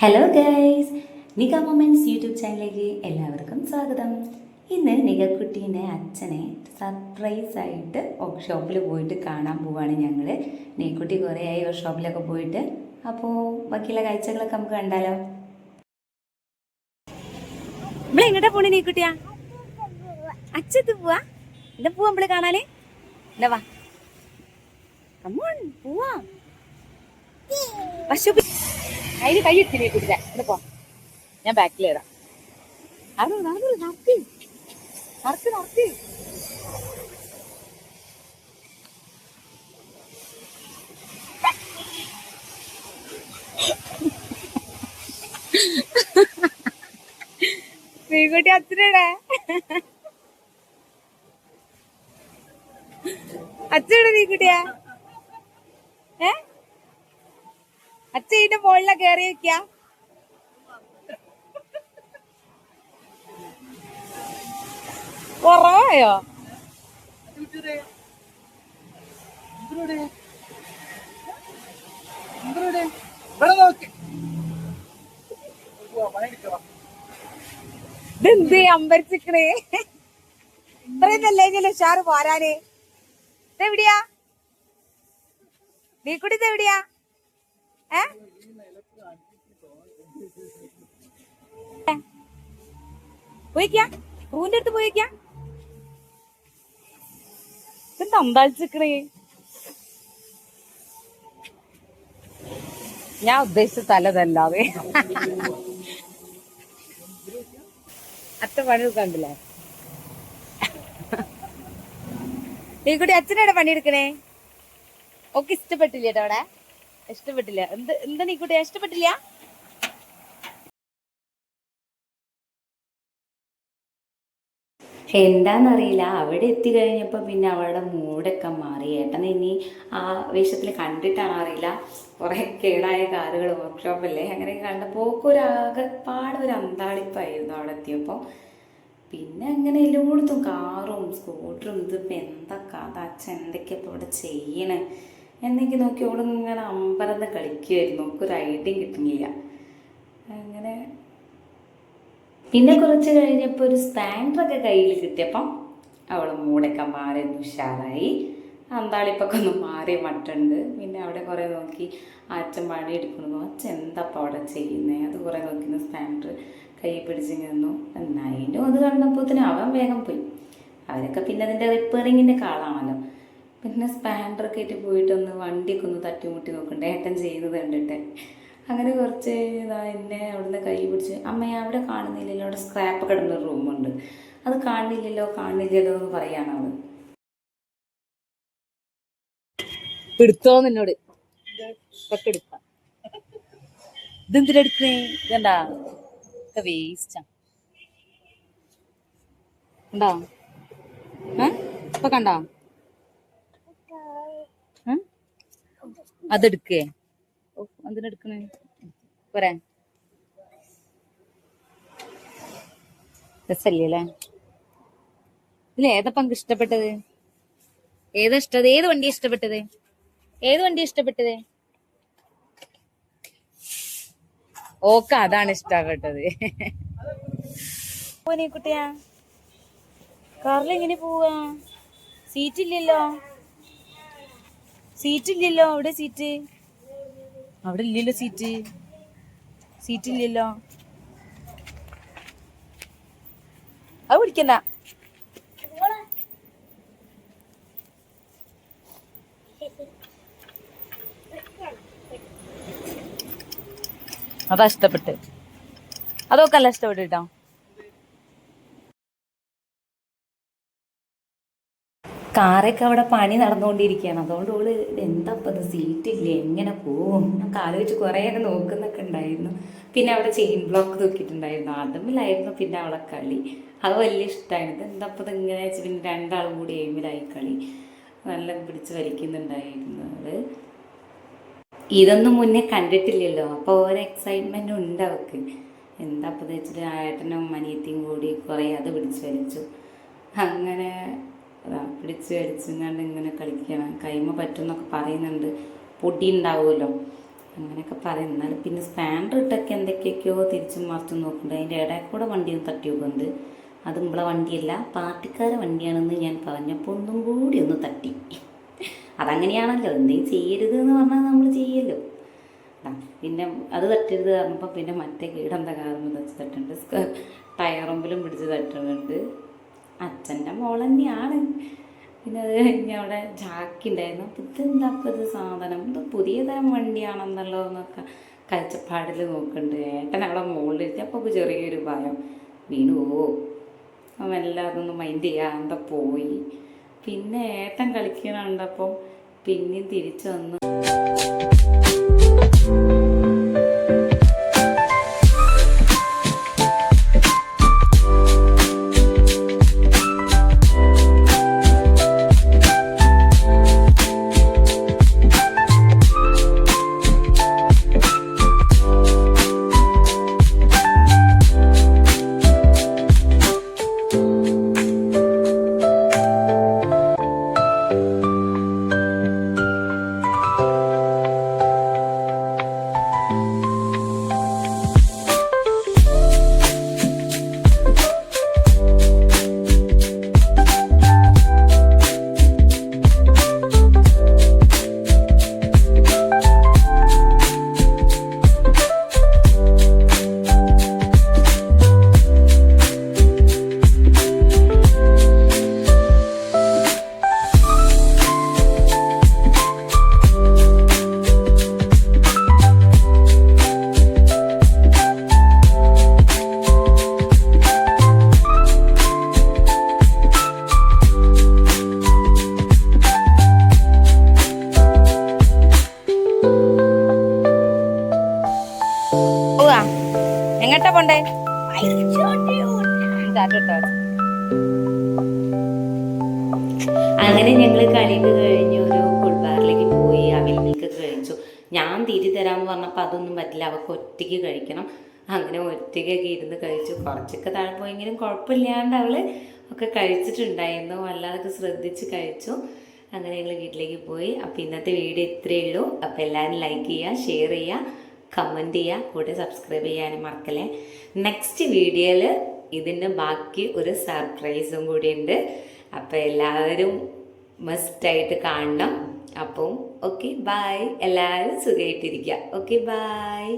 Hello guys, നിക moments YouTube ചാനലിലേക്ക് എല്ലാവർക്കും സ്വാഗതം. ഇന്ന് നികക്കുട്ടീൻ്റെ അച്ഛനെ സർപ്രൈസായിട്ട് വർക്ക്ഷോപ്പിൽ പോയിട്ട് കാണാൻ പോവാണ് ഞങ്ങൾ. നികക്കുട്ടി കുറേ ആയി വർക്ക്ഷോപ്പിലൊക്കെ പോയിട്ട്. അപ്പോൾ ബാക്കിയുള്ള കാഴ്ചകളൊക്കെ നമുക്ക് കണ്ടാലോ. നമ്മൾ എങ്ങോട്ടാ പോണേ നീക്കുട്ടിയാ? അച്ഛത്ത് പോവാ? എന്താ പോവാ നമ്മള് കാണാന്? എന്താ വാ, പോവാ. പക്ഷെ അതിന് കൈ എത്തി നീക്കുട്ടില്ല. ഇവിടെ പോ, ഞാൻ ബാക്കിലിടാം. അത് നടത്തി നടത്തി നടത്തി. ശ്രീകുട്ടി അച്ഛനടെ അച്ഛടെ ശ്രീകുട്ടിയാ അച്ഛ ഇതിന്റെ മുകളിലെ കേറി വെക്കാ. കുറവായോ? ഇതെന്ത് അമ്പരിച്ചിക്കണേ? ഇത്രയും നല്ലേ ഉഷാറ് പോരാന്. ഇതെവിടെയാ നീക്കുട്ടി? ഇതെവിടെയാ? പോയിക്കാ, പൂവിന്റെ അടുത്ത് പോയിക്കാ. ഇതെന്താ അമ്പാളിച്ചിക്കണേ? ഞാൻ ഉദ്ദേശിച്ച തലതല്ലാതെ അത്ത പണി കണ്ടില്ലേ? നീ കൂടി അച്ഛനോടെ പണിയെടുക്കണേ. ഓക്കെ, ഇഷ്ടപ്പെട്ടില്ല കേട്ടോ അവിടെ. ഇഷ്ടപ്പെട്ടില്ല. എന്താ നീ കൂട്ടി ഇഷ്ടപ്പെട്ടില്ല? എന്താന്നറിയില്ല, അവിടെ എത്തിക്കഴിഞ്ഞപ്പോൾ പിന്നെ അവളുടെ മൂടൊക്കെ മാറി. ഏട്ടൻ ഇനി ആ വേഷത്തിൽ കണ്ടിട്ടാണോ അറിയില്ല, കുറേ കേടായ കാറുകൾ വർക്ക്ഷോപ്പല്ലേ, അങ്ങനെ കണ്ടപ്പോൾ ഒരാകെപ്പാട് ഒരു അന്താളിപ്പായിരുന്നു അവിടെ എത്തിയപ്പോൾ. പിന്നെ അങ്ങനെ എല്ലായിടത്തും കാറും സ്കൂട്ടറും. ഇതിപ്പോൾ എന്താ കഥ, അച്ഛൻ എന്തൊക്കെയാ ഇപ്പോൾ ഇവിടെ ചെയ്യണേ എന്നൊക്കെ നോക്കി അവളിങ്ങനെ അമ്പരന്ന് കളിക്കുമായിരുന്നു. നമുക്കൊരു ഐഡിയ കിട്ടുന്നില്ല. അങ്ങനെ പിന്നെ കുറച്ച് കഴിഞ്ഞപ്പോൾ ഒരു സ്പാൻഡറൊക്കെ കയ്യിൽ കിട്ടിയപ്പം അവൾ മൂടൊക്കെ മാറി ഉഷാറായി. അന്താളിപ്പൊക്കെ ഒന്ന് മാറി മട്ടുണ്ട്. പിന്നെ അവിടെ കുറേ നോക്കി അച്ഛൻ പണി എടുക്കണു. അച്ഛൻ എന്താപ്പം അവിടെ ചെയ്യുന്നത് അത് കുറേ നോക്കിയിരുന്നു. സ്പാൻഡർ കൈ പിടിച്ചിങ്ങനെ നിന്നു. എന്നാലും അത് കണ്ടപ്പോഴത്തേനും അവൻ വേഗം പോയി. അവരൊക്കെ പിന്നെ അതിൻ്റെ റിപ്പയറിങ്ങിൻ്റെ കാളാണല്ലോ. പിന്നെ സ്പാൻഡറൊക്കെ ആയിട്ട് പോയിട്ടൊന്ന് വണ്ടിയൊക്കെ ഒന്ന് തട്ടിമുട്ടി നോക്കണ്ടേ ഏട്ടൻ ചെയ്യുന്നത് കണ്ടിട്ട്. അങ്ങനെ കുറച്ച് എന്നെ അവിടുന്ന് കൈ പിടിച്ച്, അമ്മയെ അവിടെ കാണുന്നില്ലല്ലോ, അവിടെ സ്ക്രാപ്പ് കിടന്നൊരു റൂമുണ്ട്, അത് കാണില്ലല്ലോ എന്ന് പറയാണ് അവള്. എടുത്തോന്ന് എന്നോട് ഒക്കെ എടുക്കാം. ഇതെന്തിനെടുക്കണേ? ഇതെന്താ വേസ്റ്റാ. കണ്ടോ? ഇപ്പൊ കണ്ടോ? അതെടുക്കേ? എന്തിനെടുക്കണേ? പോരെ, രസല്ലേ അല്ലേ? ഇതിൽ ഏതാ പങ്ക് ഇഷ്ടപ്പെട്ടത്? ഏത് വണ്ടി ഇഷ്ടപ്പെട്ടത്? ഏത് വണ്ടി ഇഷ്ടപ്പെട്ടത്? ഓക്ക അതാണ് ഇഷ്ടപ്പെട്ടത്. പോനെ കുട്ടിയാ, കാറിൽ എങ്ങനെ പോവാ? സീറ്റില്ലല്ലോ. അവിടെ സീറ്റ്? അവിടെ ഇല്ലല്ലോ സീറ്റില്ലല്ലോ. അത് പിടിക്കണ്ട. അതാ ഇഷ്ടപ്പെട്ട്. അതൊക്കെ അല്ല ഇഷ്ടപ്പെട്ടു കേട്ടോ. കാറൊക്കെ അവിടെ പണി നടന്നുകൊണ്ടിരിക്കുകയാണ്. അതുകൊണ്ട് ഓള് എന്താ ഇപ്പം ഇത് സീറ്റില്ലേ, എങ്ങനെ പോവും എന്നൊക്കെ ആലോചിച്ച് കുറേ നോക്കുന്നൊക്കെ ഉണ്ടായിരുന്നു. പിന്നെ അവിടെ ചെയിൻ ബ്ലോക്ക് തൂക്കിയിട്ടുണ്ടായിരുന്നു, അതുമില്ലായിരുന്നു പിന്നെ അവളെ കളി. അത് വലിയ ഇഷ്ടമായിരുന്നു. എന്താ ഇപ്പം ഇതിങ്ങനെ വെച്ച് പിന്നെ രണ്ടാളും കൂടി എയിമിലായി കളി. നല്ല പിടിച്ച് വലിക്കുന്നുണ്ടായിരുന്നു അവള്. ഇതൊന്നും മുന്നേ കണ്ടിട്ടില്ലല്ലോ, അപ്പോൾ ഓരോ എക്സൈറ്റ്മെൻറ്റും ഉണ്ട് അവൾക്ക്. എന്താ അപ്പം വെച്ചിട്ട് ഏട്ടനും അനിയത്തിയും കൂടി കുറേ അത് പിടിച്ച് വലിച്ചു. അങ്ങനെ പിടിച്ച് വലിച്ചും കണ്ട് ഇങ്ങനെ കളിക്കണം. കൈമ പറ്റുമെന്നൊക്കെ പറയുന്നുണ്ട്. പൊടി ഉണ്ടാവുമല്ലോ, അങ്ങനെയൊക്കെ പറയും. എന്നാലും പിന്നെ സ്പാൻഡർ ഇട്ടൊക്കെ എന്തൊക്കെയൊക്കെയോ തിരിച്ചും മറിച്ചും നോക്കുന്നുണ്ട്. അതിൻ്റെ ഇടയിൽ കൂടെ വണ്ടി തട്ടി വെക്കുന്നുണ്ട്. അത് നമ്മളെ വണ്ടിയല്ല, പാർട്ടിക്കാരെ വണ്ടിയാണെന്ന് ഞാൻ പറഞ്ഞപ്പോൾ ഒന്നും കൂടി ഒന്ന് തട്ടി. അതങ്ങനെയാണല്ലോ, എന്തെങ്കിലും ചെയ്യരുത് എന്ന് പറഞ്ഞാൽ നമ്മൾ ചെയ്യല്ലോ. പിന്നെ അത് തട്ടരുത് പറഞ്ഞപ്പോൾ പിന്നെ മറ്റേ കീടെന്താ കാരണം വെച്ച് തട്ടുന്നുണ്ട്, ടയറുമ്പിലും പിടിച്ച് തട്ടുന്നുണ്ട്. അച്ഛൻ്റെ മോൾ തന്നെയാണ്. പിന്നെ അത് കഴിഞ്ഞ് അവിടെ ജാക്കി ഉണ്ടായിരുന്നു. അപ്പം ഇതെന്താ അപ്പം ഇത് സാധനം, ഇത് പുതിയ തരം വണ്ടിയാണെന്നല്ലോ എന്നൊക്കെ കാഴ്ചപ്പാടിൽ നോക്കുന്നുണ്ട്. ഏട്ടൻ അവിടെ മുകളിലിരിക്കും. അപ്പോൾ ചെറിയൊരു ഭയം, വീണു പോവോ, അവനെല്ലാം അതൊന്നും മൈൻഡ് ചെയ്യാതെ പോയി. പിന്നെ ഏട്ടൻ കളിക്കണുണ്ടപ്പം പിന്നെയും തിരിച്ചു വന്നു. എങ്ങട്ടാ പോണ്ടേ? അങ്ങനെ ഞങ്ങൾ കളിയൊക്കെ കഴിഞ്ഞ് ഒരു ഫുട്ബാറിലേക്ക് പോയി. അവിൽ മിൽക്കൊക്കെ കഴിച്ചു. ഞാൻ തിരി തരാമെന്ന് പറഞ്ഞപ്പോൾ അതൊന്നും പറ്റില്ല, അവൾക്ക് ഒറ്റയ്ക്ക് കഴിക്കണം. അങ്ങനെ ഒറ്റയ്ക്കൊക്കെ ഇരുന്ന് കഴിച്ചു. കുറച്ചൊക്കെ താഴെ പോയെങ്കിലും കുഴപ്പമില്ലാണ്ട് അവൾ ഒക്കെ കഴിച്ചിട്ടുണ്ടായിരുന്നു. അല്ലാതൊക്കെ ശ്രദ്ധിച്ച് കഴിച്ചു. അങ്ങനെ ഞങ്ങൾ വീട്ടിലേക്ക് പോയി. അപ്പോൾ ഇന്നത്തെ വീഡിയോ ഇത്രയേ ഉള്ളൂ. അപ്പോൾ എല്ലാവരും ലൈക്ക് ചെയ്യുക, ഷെയർ ചെയ്യുക, കമൻറ്റ് ചെയ്യുക, കൂടെ സബ്സ്ക്രൈബ് ചെയ്യാനും മറക്കല്ലേ. നെക്സ്റ്റ് വീഡിയോയിൽ ഇതിൻ്റെ ബാക്കി ഒരു സർപ്രൈസും കൂടിയുണ്ട്. അപ്പോൾ എല്ലാവരും മസ്റ്റായിട്ട് കാണണം. അപ്പം ഓക്കെ, ബായ്. എല്ലാവരും സുഖമായിട്ടിരിക്കുക. Okay, bye.